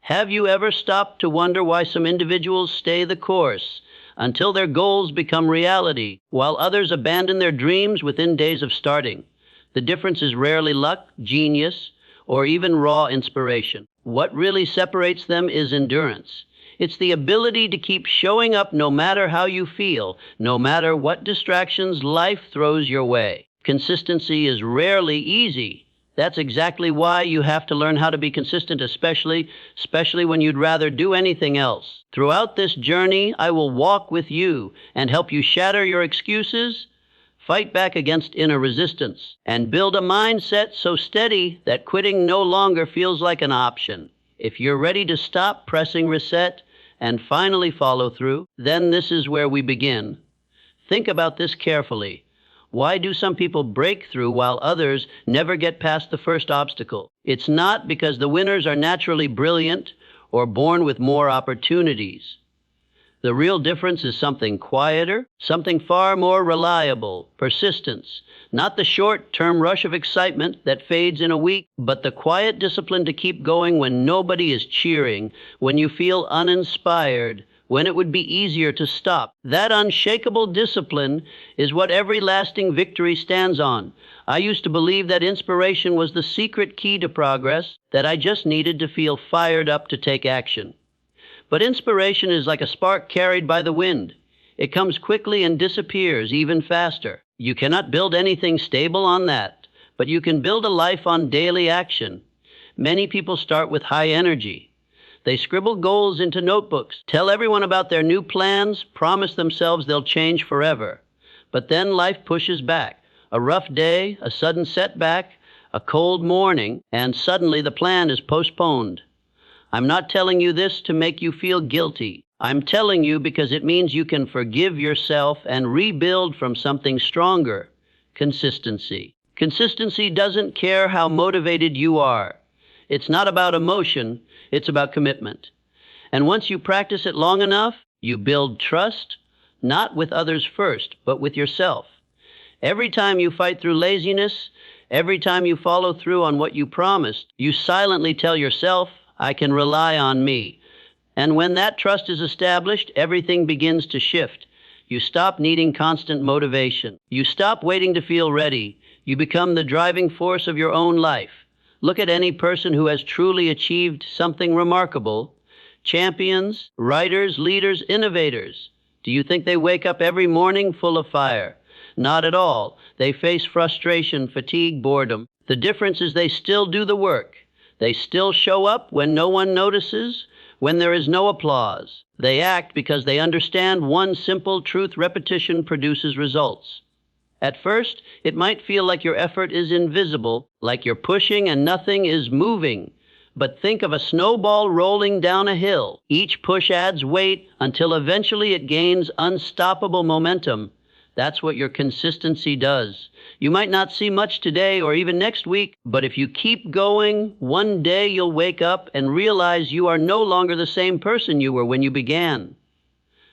Have you ever stopped to wonder why some individuals stay the course until their goals become reality, while others abandon their dreams within days of starting? The difference is rarely luck, genius, or even raw inspiration. What really separates them is endurance. It's the ability to keep showing up no matter how you feel, no matter what distractions life throws your way. Consistency is rarely easy. That's exactly why you have to learn how to be consistent, especially when you'd rather do anything else. Throughout this journey, I will walk with you and help you shatter your excuses, fight back against inner resistance, and build a mindset so steady that quitting no longer feels like an option. If you're ready to stop pressing reset and finally follow through, then this is where we begin. Think about this carefully. Why do some people break through while others never get past the first obstacle? It's not because the winners are naturally brilliant or born with more opportunities. The real difference is something quieter, something far more reliable, persistence. Not the short-term rush of excitement that fades in a week, but the quiet discipline to keep going when nobody is cheering, when you feel uninspired, when it would be easier to stop. That unshakable discipline is what every lasting victory stands on. I used to believe that inspiration was the secret key to progress, that I just needed to feel fired up to take action. But inspiration is like a spark carried by the wind. It comes quickly and disappears even faster. You cannot build anything stable on that, but you can build a life on daily action. Many people start with high energy. They scribble goals into notebooks, tell everyone about their new plans, promise themselves they'll change forever. But then life pushes back. A rough day, a sudden setback, a cold morning, and suddenly the plan is postponed. I'm not telling you this to make you feel guilty. I'm telling you because it means you can forgive yourself and rebuild from something stronger. Consistency. Consistency doesn't care how motivated you are. It's not about emotion, it's about commitment. And once you practice it long enough, you build trust, not with others first, but with yourself. Every time you fight through laziness, every time you follow through on what you promised, you silently tell yourself, I can rely on me. And when that trust is established, everything begins to shift. You stop needing constant motivation. You stop waiting to feel ready. You become the driving force of your own life. Look at any person who has truly achieved something remarkable. Champions, writers, leaders, innovators. Do you think they wake up every morning full of fire? Not at all. They face frustration, fatigue, boredom. The difference is they still do the work. They still show up when no one notices, when there is no applause. They act because they understand one simple truth: repetition produces results. At first, it might feel like your effort is invisible, like you're pushing and nothing is moving. But think of a snowball rolling down a hill. Each push adds weight until eventually it gains unstoppable momentum. That's what your consistency does. You might not see much today or even next week, but if you keep going, one day you'll wake up and realize you are no longer the same person you were when you began.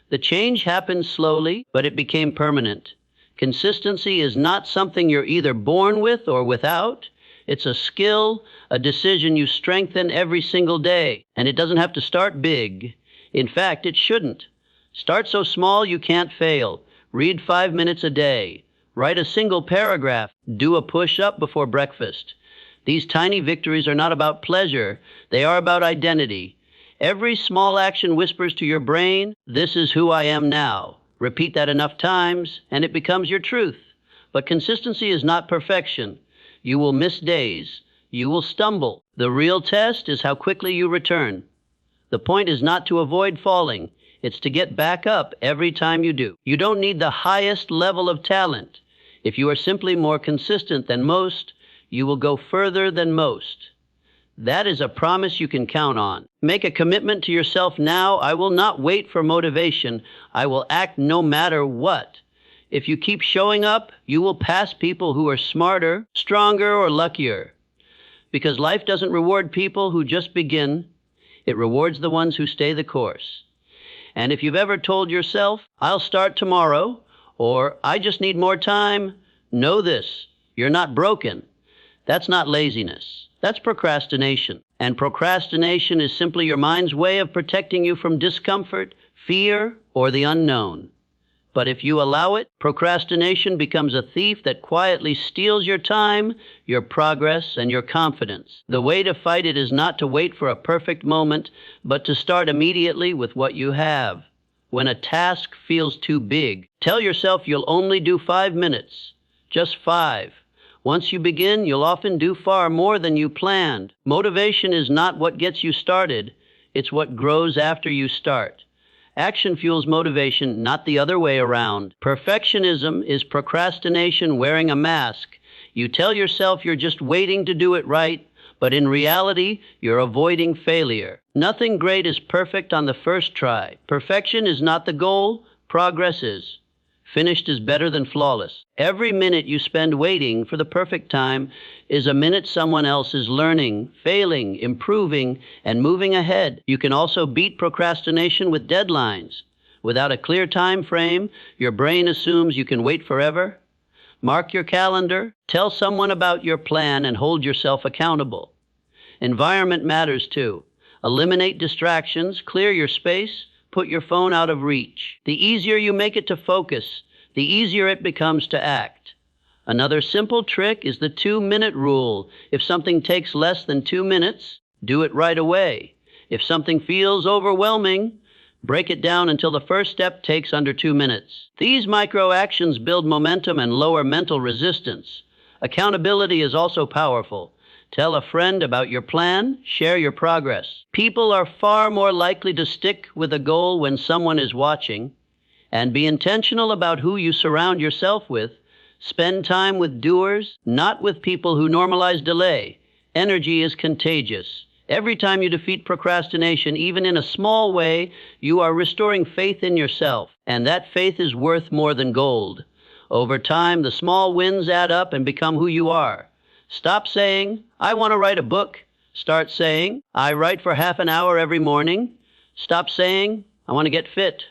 The change happened slowly, but it became permanent. Consistency is not something you're either born with or without. It's a skill, a decision you strengthen every single day. And it doesn't have to start big. In fact, it shouldn't. Start so small you can't fail. Read 5 minutes a day. Write a single paragraph. Do a push-up before breakfast. These tiny victories are not about pleasure. They are about identity. Every small action whispers to your brain, this is who I am now. Repeat that enough times, and it becomes your truth. But consistency is not perfection. You will miss days. You will stumble. The real test is how quickly you return. The point is not to avoid falling. It's to get back up every time you do. You don't need the highest level of talent. If you are simply more consistent than most, you will go further than most. That is a promise you can count on. Make a commitment to yourself now. I will not wait for motivation. I will act no matter what. If you keep showing up, you will pass people who are smarter, stronger, or luckier. Because life doesn't reward people who just begin. It rewards the ones who stay the course. And if you've ever told yourself, I'll start tomorrow, or I just need more time, know this: you're not broken. That's not laziness. That's procrastination. And procrastination is simply your mind's way of protecting you from discomfort, fear, or the unknown. But if you allow it, procrastination becomes a thief that quietly steals your time, your progress, and your confidence. The way to fight it is not to wait for a perfect moment, but to start immediately with what you have. When a task feels too big, tell yourself you'll only do 5 minutes. Just 5. Once you begin, you'll often do far more than you planned. Motivation is not what gets you started, it's what grows after you start. Action fuels motivation, not the other way around. Perfectionism is procrastination wearing a mask. You tell yourself you're just waiting to do it right, but in reality, you're avoiding failure. Nothing great is perfect on the first try. Perfection is not the goal, progress is. Finished is better than flawless. Every minute you spend waiting for the perfect time is a minute someone else is learning, failing, improving, and moving ahead. You can also beat procrastination with deadlines. Without a clear time frame, your brain assumes you can wait forever. Mark your calendar, tell someone about your plan, and hold yourself accountable. Environment matters too. Eliminate distractions, clear your space, put your phone out of reach. The easier you make it to focus, the easier it becomes to act. Another simple trick is the 2-minute rule. If something takes less than 2 minutes, do it right away. If something feels overwhelming, break it down until the first step takes under 2 minutes. These micro actions build momentum and lower mental resistance. Accountability is also powerful. Tell a friend about your plan, share your progress. People are far more likely to stick with a goal when someone is watching. And be intentional about who you surround yourself with. Spend time with doers, not with people who normalize delay. Energy is contagious. Every time you defeat procrastination, even in a small way, you are restoring faith in yourself. And that faith is worth more than gold. Over time, the small wins add up and become who you are. Stop saying, I want to write a book. Start saying, I write for half an hour every morning. Stop saying, I want to get fit.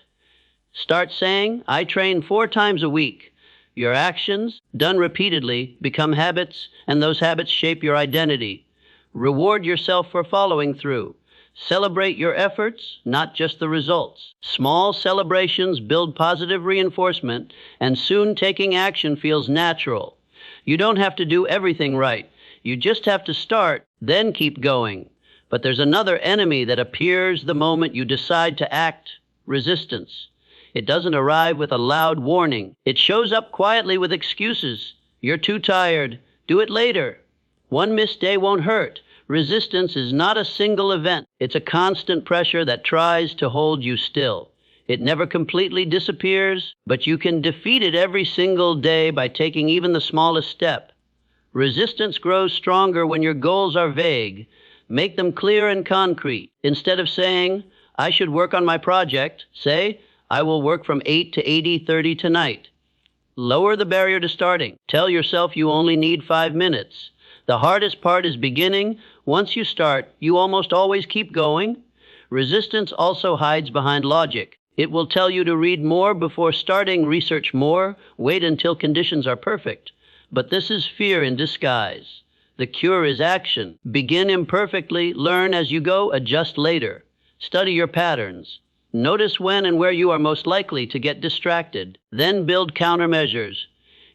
Start saying, I train 4 times a week. Your actions, done repeatedly, become habits, and those habits shape your identity. Reward yourself for following through. Celebrate your efforts, not just the results. Small celebrations build positive reinforcement, and soon taking action feels natural. You don't have to do everything right. You just have to start, then keep going. But there's another enemy that appears the moment you decide to act: resistance. It doesn't arrive with a loud warning. It shows up quietly with excuses. You're too tired. Do it later. One missed day won't hurt. Resistance is not a single event. It's a constant pressure that tries to hold you still. It never completely disappears, but you can defeat it every single day by taking even the smallest step. Resistance grows stronger when your goals are vague. Make them clear and concrete. Instead of saying, I should work on my project, say, I will work from 8 to 80:30 tonight. Lower the barrier to starting. Tell yourself you only need 5 minutes. The hardest part is beginning. Once you start, you almost always keep going. Resistance also hides behind logic. It will tell you to read more before starting, research more, wait until conditions are perfect. But this is fear in disguise. The cure is action. Begin imperfectly, learn as you go, adjust later. Study your patterns. Notice when and where you are most likely to get distracted. Then build countermeasures.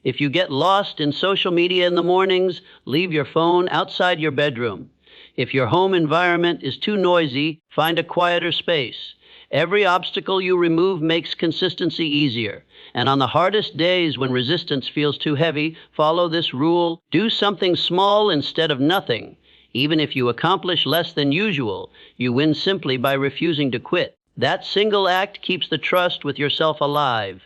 If you get lost in social media in the mornings, leave your phone outside your bedroom. If your home environment is too noisy, find a quieter space. Every obstacle you remove makes consistency easier. And on the hardest days when resistance feels too heavy, follow this rule. Do something small instead of nothing. Even if you accomplish less than usual, you win simply by refusing to quit. That single act keeps the trust with yourself alive.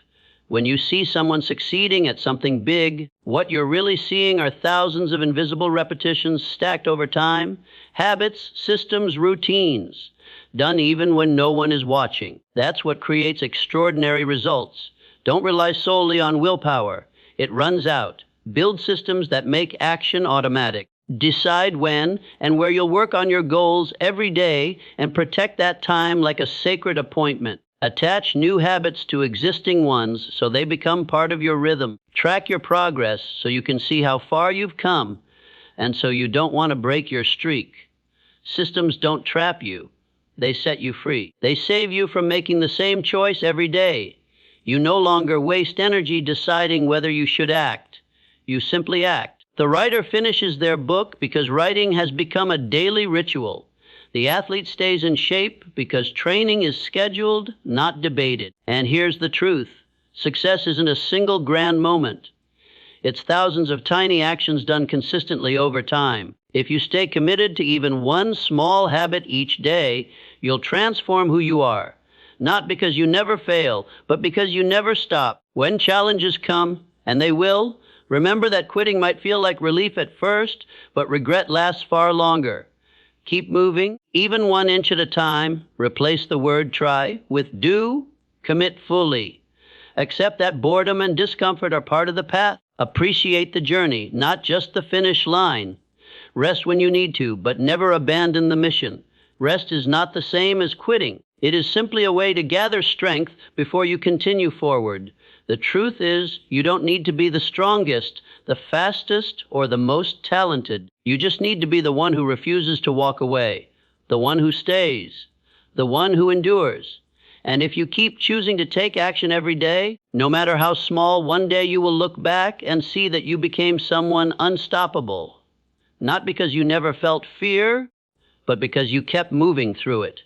When you see someone succeeding at something big, what you're really seeing are thousands of invisible repetitions stacked over time, habits, systems, routines, done even when no one is watching. That's what creates extraordinary results. Don't rely solely on willpower. It runs out. Build systems that make action automatic. Decide when and where you'll work on your goals every day and protect that time like a sacred appointment. Attach new habits to existing ones so they become part of your rhythm. Track your progress so you can see how far you've come and so you don't want to break your streak. Systems don't trap you. They set you free. They save you from making the same choice every day. You no longer waste energy deciding whether you should act. You simply act. The writer finishes their book because writing has become a daily ritual. The athlete stays in shape because training is scheduled, not debated. And here's the truth. Success isn't a single grand moment. It's thousands of tiny actions done consistently over time. If you stay committed to even one small habit each day, you'll transform who you are. Not because you never fail, but because you never stop. When challenges come, and they will, remember that quitting might feel like relief at first, but regret lasts far longer. Keep moving, even 1 inch at a time. Replace the word try with do. Commit fully. Accept that boredom and discomfort are part of the path. Appreciate the journey, not just the finish line. Rest when you need to, but never abandon the mission. Rest is not the same as quitting. It is simply a way to gather strength before you continue forward. The truth is, you don't need to be the strongest, the fastest, or the most talented. You just need to be the one who refuses to walk away, the one who stays, the one who endures. And if you keep choosing to take action every day, no matter how small, one day you will look back and see that you became someone unstoppable. Not because you never felt fear, but because you kept moving through it.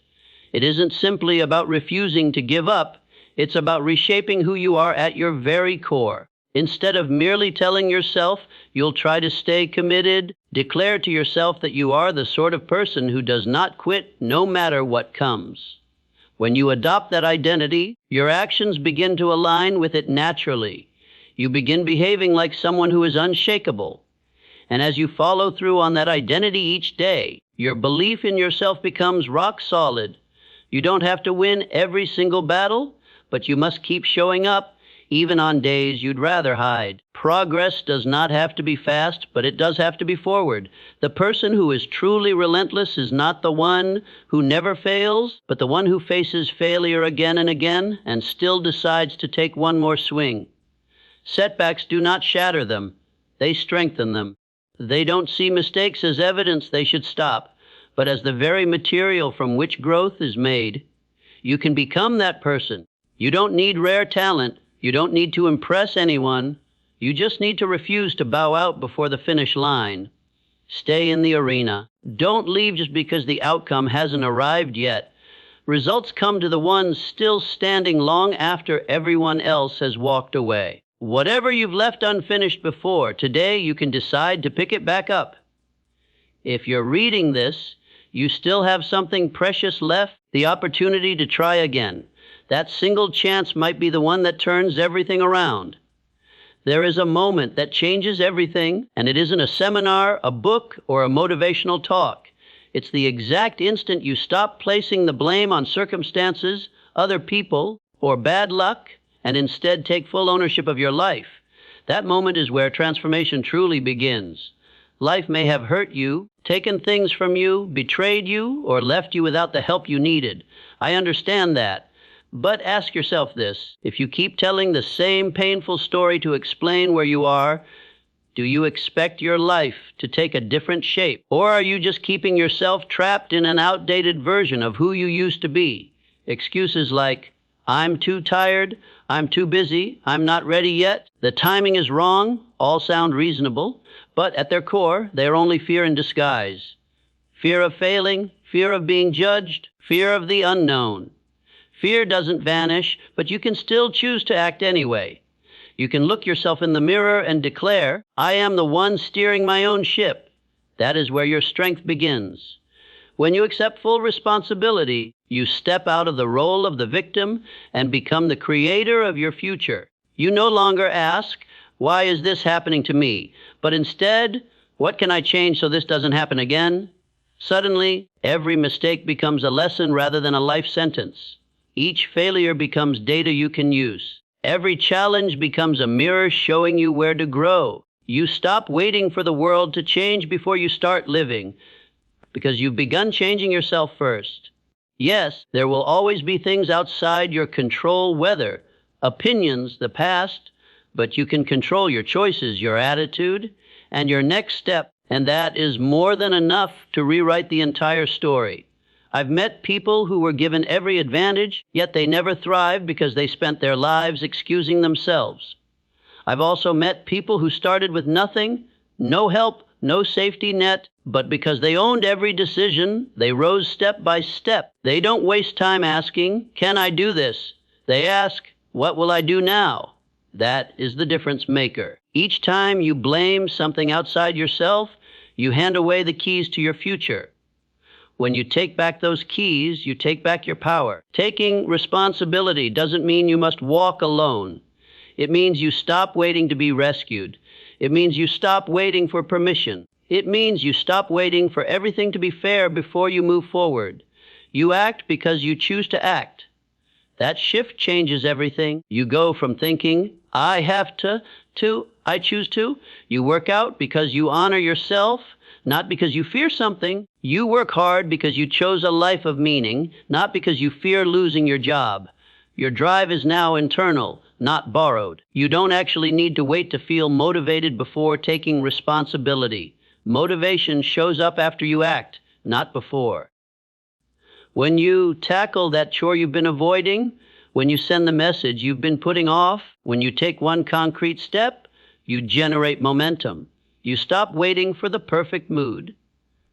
It isn't simply about refusing to give up. It's about reshaping who you are at your very core. Instead of merely telling yourself you'll try to stay committed, declare to yourself that you are the sort of person who does not quit no matter what comes. When you adopt that identity, your actions begin to align with it naturally. You begin behaving like someone who is unshakable. And as you follow through on that identity each day, your belief in yourself becomes rock solid. You don't have to win every single battle, but you must keep showing up, even on days you'd rather hide. Progress does not have to be fast, but it does have to be forward. The person who is truly relentless is not the one who never fails, but the one who faces failure again and again and still decides to take one more swing. Setbacks do not shatter them. They strengthen them. They don't see mistakes as evidence they should stop, but as the very material from which growth is made. You can become that person. You don't need rare talent. You don't need to impress anyone. You just need to refuse to bow out before the finish line. Stay in the arena. Don't leave just because the outcome hasn't arrived yet. Results come to the ones still standing long after everyone else has walked away. Whatever you've left unfinished before, today you can decide to pick it back up. If you're reading this, you still have something precious left, the opportunity to try again. That single chance might be the one that turns everything around. There is a moment that changes everything, and it isn't a seminar, a book, or a motivational talk. It's the exact instant you stop placing the blame on circumstances, other people, or bad luck, and instead take full ownership of your life. That moment is where transformation truly begins. Life may have hurt you, taken things from you, betrayed you, or left you without the help you needed. I understand that. But ask yourself this: if you keep telling the same painful story to explain where you are, do you expect your life to take a different shape? Or are you just keeping yourself trapped in an outdated version of who you used to be? Excuses like, I'm too tired, I'm too busy, I'm not ready yet, the timing is wrong, all sound reasonable, but at their core, they are only fear in disguise. Fear of failing, fear of being judged, fear of the unknown. Fear doesn't vanish, but you can still choose to act anyway. You can look yourself in the mirror and declare, I am the one steering my own ship. That is where your strength begins. When you accept full responsibility, you step out of the role of the victim and become the creator of your future. You no longer ask, why is this happening to me? But instead, what can I change so this doesn't happen again? Suddenly, every mistake becomes a lesson rather than a life sentence. Each failure becomes data you can use. Every challenge becomes a mirror showing you where to grow. You stop waiting for the world to change before you start living, because you've begun changing yourself first. Yes, there will always be things outside your control, weather, opinions, the past, but you can control your choices, your attitude, and your next step. And that is more than enough to rewrite the entire story. I've met people who were given every advantage, yet they never thrived because they spent their lives excusing themselves. I've also met people who started with nothing, no help, no safety net, but because they owned every decision, they rose step by step. They don't waste time asking, "Can I do this?" They ask, "What will I do now?" That is the difference maker. Each time you blame something outside yourself, you hand away the keys to your future. When you take back those keys, you take back your power. Taking responsibility doesn't mean you must walk alone. It means you stop waiting to be rescued. It means you stop waiting for permission. It means you stop waiting for everything to be fair before you move forward. You act because you choose to act. That shift changes everything. You go from thinking, "I have to," "I choose to." You work out because you honor yourself, not because you fear something. You work hard because you chose a life of meaning, not because you fear losing your job. Your drive is now internal, not borrowed. You don't actually need to wait to feel motivated before taking responsibility. Motivation shows up after you act, not before. When you tackle that chore you've been avoiding, when you send the message you've been putting off, when you take one concrete step, you generate momentum. You stop waiting for the perfect mood.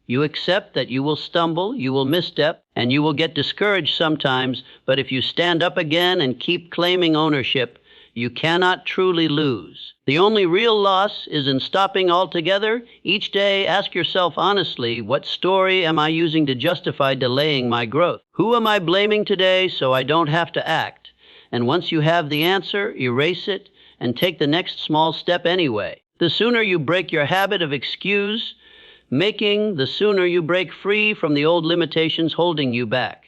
You accept that you will stumble, you will misstep, and you will get discouraged sometimes, but if you stand up again and keep claiming ownership, you cannot truly lose. The only real loss is in stopping altogether. Each day, ask yourself honestly, what story am I using to justify delaying my growth? Who am I blaming today so I don't have to act? And once you have the answer, erase it and take the next small step anyway. The sooner you break your habit of excuse making, the sooner you break free from the old limitations holding you back.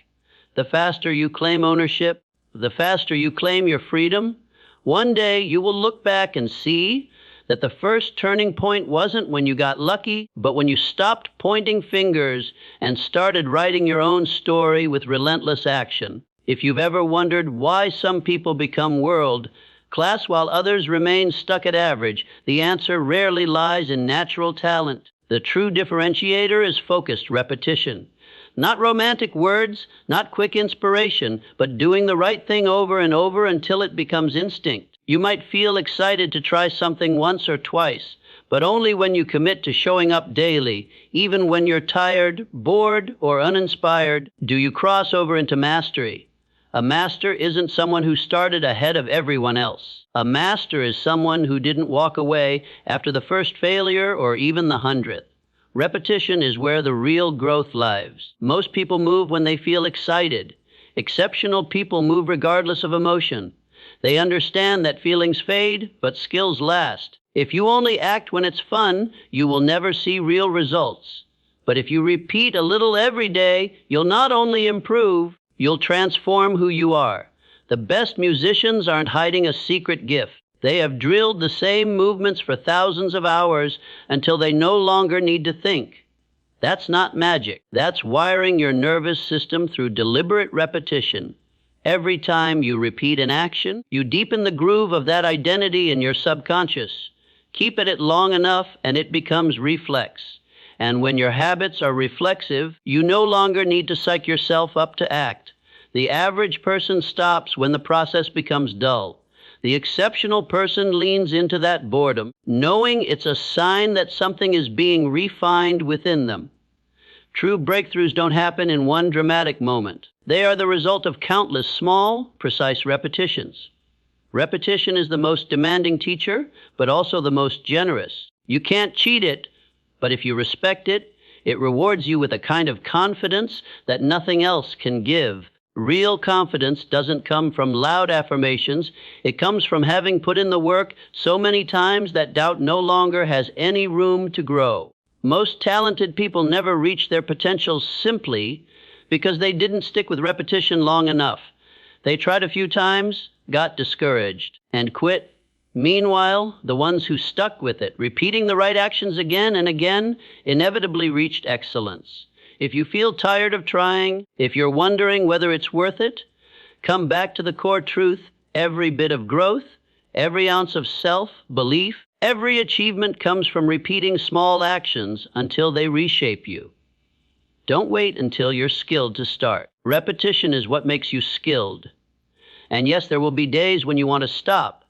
The faster you claim ownership, the faster you claim your freedom. One day you will look back and see that the first turning point wasn't when you got lucky, but when you stopped pointing fingers and started writing your own story with relentless action. If you've ever wondered why some people become world class while others remain stuck at average, the answer rarely lies in natural talent. The true differentiator is focused repetition. Not romantic words, not quick inspiration, but doing the right thing over and over until it becomes instinct. You might feel excited to try something once or twice, but only when you commit to showing up daily, even when you're tired, bored, or uninspired, do you cross over into mastery. A master isn't someone who started ahead of everyone else. A master is someone who didn't walk away after the first failure or even the 100th. Repetition is where the real growth lives. Most people move when they feel excited. Exceptional people move regardless of emotion. They understand that feelings fade, but skills last. If you only act when it's fun, you will never see real results. But if you repeat a little every day, you'll not only improve, you'll transform who you are. The best musicians aren't hiding a secret gift. They have drilled the same movements for thousands of hours until they no longer need to think. That's not magic. That's wiring your nervous system through deliberate repetition. Every time you repeat an action, you deepen the groove of that identity in your subconscious. Keep at it long enough and it becomes reflex. And when your habits are reflexive, you no longer need to psych yourself up to act. The average person stops when the process becomes dull. The exceptional person leans into that boredom, knowing it's a sign that something is being refined within them. True breakthroughs don't happen in one dramatic moment. They are the result of countless small, precise repetitions. Repetition is the most demanding teacher, but also the most generous. You can't cheat it, but if you respect it, it rewards you with a kind of confidence that nothing else can give. Real confidence doesn't come from loud affirmations. It comes from having put in the work so many times that doubt no longer has any room to grow. Most talented people never reach their potential simply because they didn't stick with repetition long enough. They tried a few times, got discouraged, and quit. Meanwhile, the ones who stuck with it, repeating the right actions again and again, inevitably reached excellence. If you feel tired of trying, if you're wondering whether it's worth it, come back to the core truth. Every bit of growth, every ounce of self-belief, Every achievement comes from repeating small actions until they reshape you. Don't wait until you're skilled to start. Repetition is what makes you skilled. And yes, there will be days when you want to stop.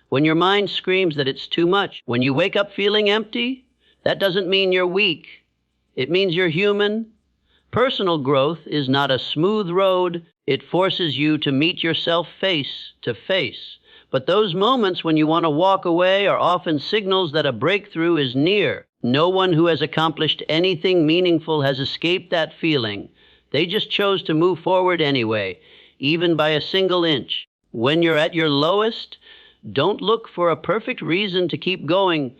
When your mind screams that it's too much. When you wake up feeling empty, that doesn't mean you're weak. It means you're human. Personal growth is not a smooth road. It forces you to meet yourself face to face. But those moments when you want to walk away are often signals that a breakthrough is near. No one who has accomplished anything meaningful has escaped that feeling. They just chose to move forward anyway, even by a single inch. When you're at your lowest, don't look for a perfect reason to keep going.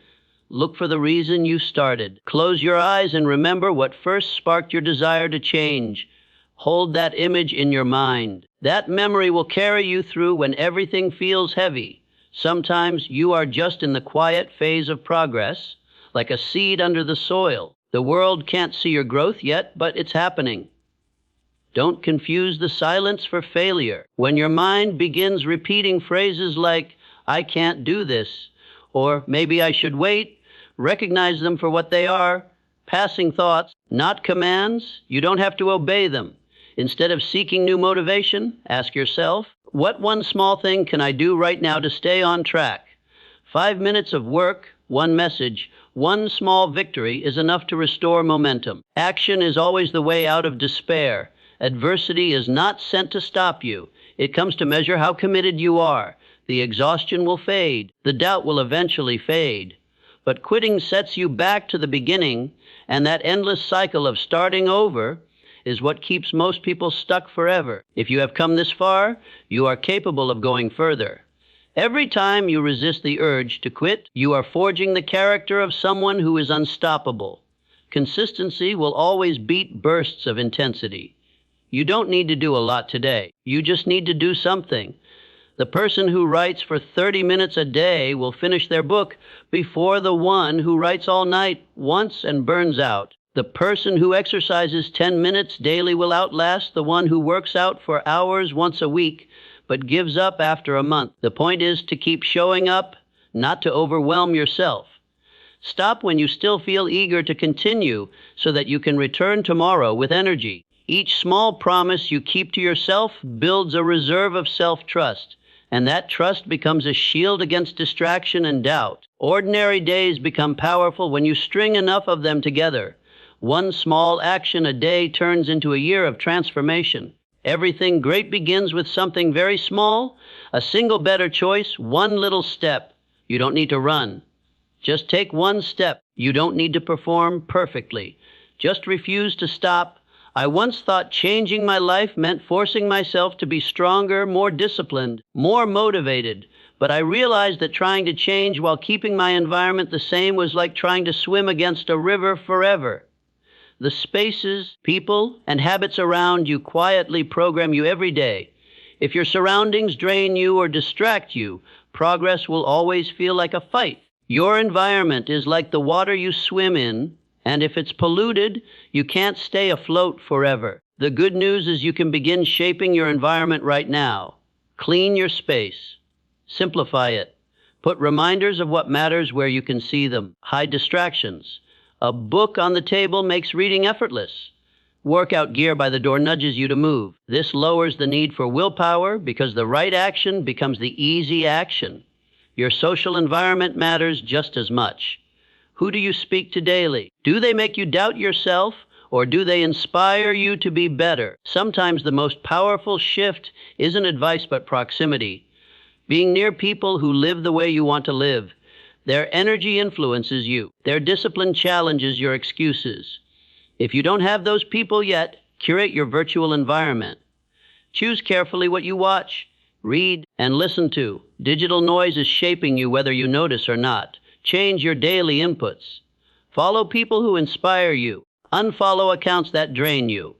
Look for the reason you started. Close your eyes and remember what first sparked your desire to change. Hold that image in your mind. That memory will carry you through when everything feels heavy. Sometimes you are just in the quiet phase of progress, like a seed under the soil. The world can't see your growth yet, but it's happening. Don't confuse the silence for failure. When your mind begins repeating phrases like, "I can't do this," or "maybe I should wait," recognize them for what they are, passing thoughts, not commands. You don't have to obey them. Instead of seeking new motivation, ask yourself, what one small thing can I do right now to stay on track? 5 minutes of work, one message, one small victory is enough to restore momentum. Action is always the way out of despair. Adversity is not sent to stop you. It comes to measure how committed you are. The exhaustion will fade. The doubt will eventually fade. But quitting sets you back to the beginning, and that endless cycle of starting over is what keeps most people stuck forever. If you have come this far, you are capable of going further. Every time you resist the urge to quit, you are forging the character of someone who is unstoppable. Consistency will always beat bursts of intensity. You don't need to do a lot today. You just need to do something. The person who writes for 30 minutes a day will finish their book before the one who writes all night once and burns out. The person who exercises 10 minutes daily will outlast the one who works out for hours once a week, but gives up after a month. The point is to keep showing up, not to overwhelm yourself. Stop when you still feel eager to continue so that you can return tomorrow with energy. Each small promise you keep to yourself builds a reserve of self-trust, and that trust becomes a shield against distraction and doubt. Ordinary days become powerful when you string enough of them together. One small action a day turns into a year of transformation. Everything great begins with something very small, a single better choice, one little step. You don't need to run. Just take one step. You don't need to perform perfectly. Just refuse to stop. I once thought changing my life meant forcing myself to be stronger, more disciplined, more motivated. But I realized that trying to change while keeping my environment the same was like trying to swim against a river forever. The spaces, people, and habits around you quietly program you every day. If your surroundings drain you or distract you, progress will always feel like a fight. Your environment is like the water you swim in, and if it's polluted, you can't stay afloat forever. The good news is you can begin shaping your environment right now. Clean your space. Simplify it. Put reminders of what matters where you can see them. Hide distractions. A book on the table makes reading effortless. Workout gear by the door nudges you to move. This lowers the need for willpower because the right action becomes the easy action. Your social environment matters just as much. Who do you speak to daily? Do they make you doubt yourself, or do they inspire you to be better? Sometimes the most powerful shift isn't advice but proximity. Being near people who live the way you want to live. Their energy influences you. Their discipline challenges your excuses. If you don't have those people yet, curate your virtual environment. Choose carefully what you watch, read, and listen to. Digital noise is shaping you whether you notice or not. Change your daily inputs. Follow people who inspire you. Unfollow accounts that drain you.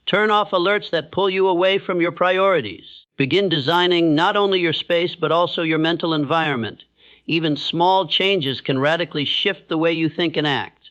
Turn off alerts that pull you away from your priorities. Begin designing not only your space but also your mental environment. Even small changes can radically shift the way you think and act.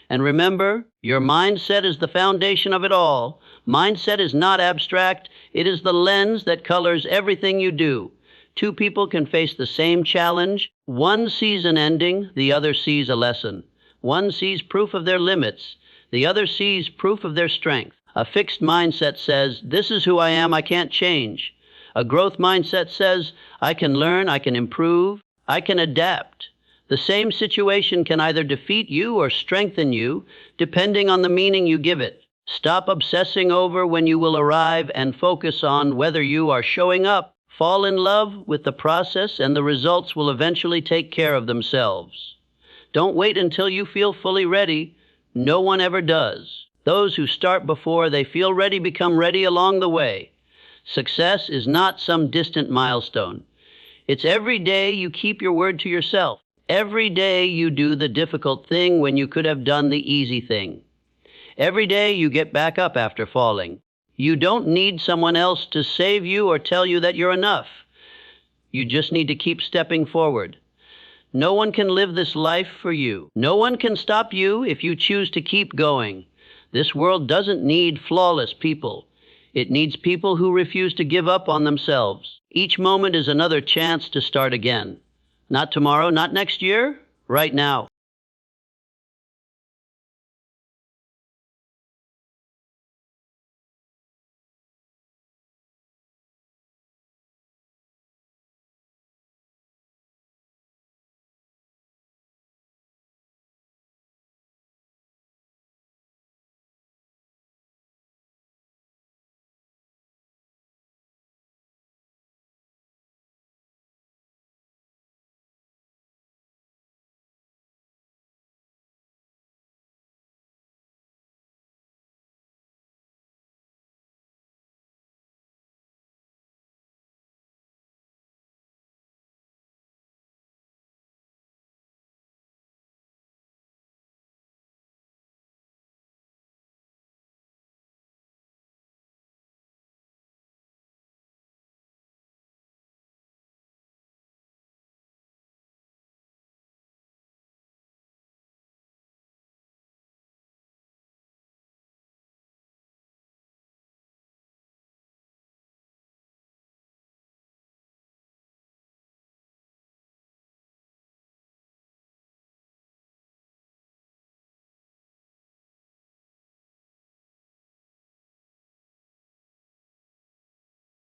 And remember, your mindset is the foundation of it all. Mindset is not abstract. It is the lens that colors everything you do. Two people can face the same challenge. One sees an ending, the other sees a lesson. One sees proof of their limits, the other sees proof of their strength. A fixed mindset says, "This is who I am, I can't change." A growth mindset says, "I can learn, I can improve, I can adapt." The same situation can either defeat you or strengthen you, depending on the meaning you give it. Stop obsessing over when you will arrive and focus on whether you are showing up. Fall in love with the process, and the results will eventually take care of themselves. Don't wait until you feel fully ready. No one ever does. Those who start before they feel ready become ready along the way. Success is not some distant milestone. It's every day you keep your word to yourself. Every day you do the difficult thing when you could have done the easy thing. Every day you get back up after falling. You don't need someone else to save you or tell you that you're enough. You just need to keep stepping forward. No one can live this life for you. No one can stop you if you choose to keep going. This world doesn't need flawless people. It needs people who refuse to give up on themselves. Each moment is another chance to start again. Not tomorrow, not next year, right now.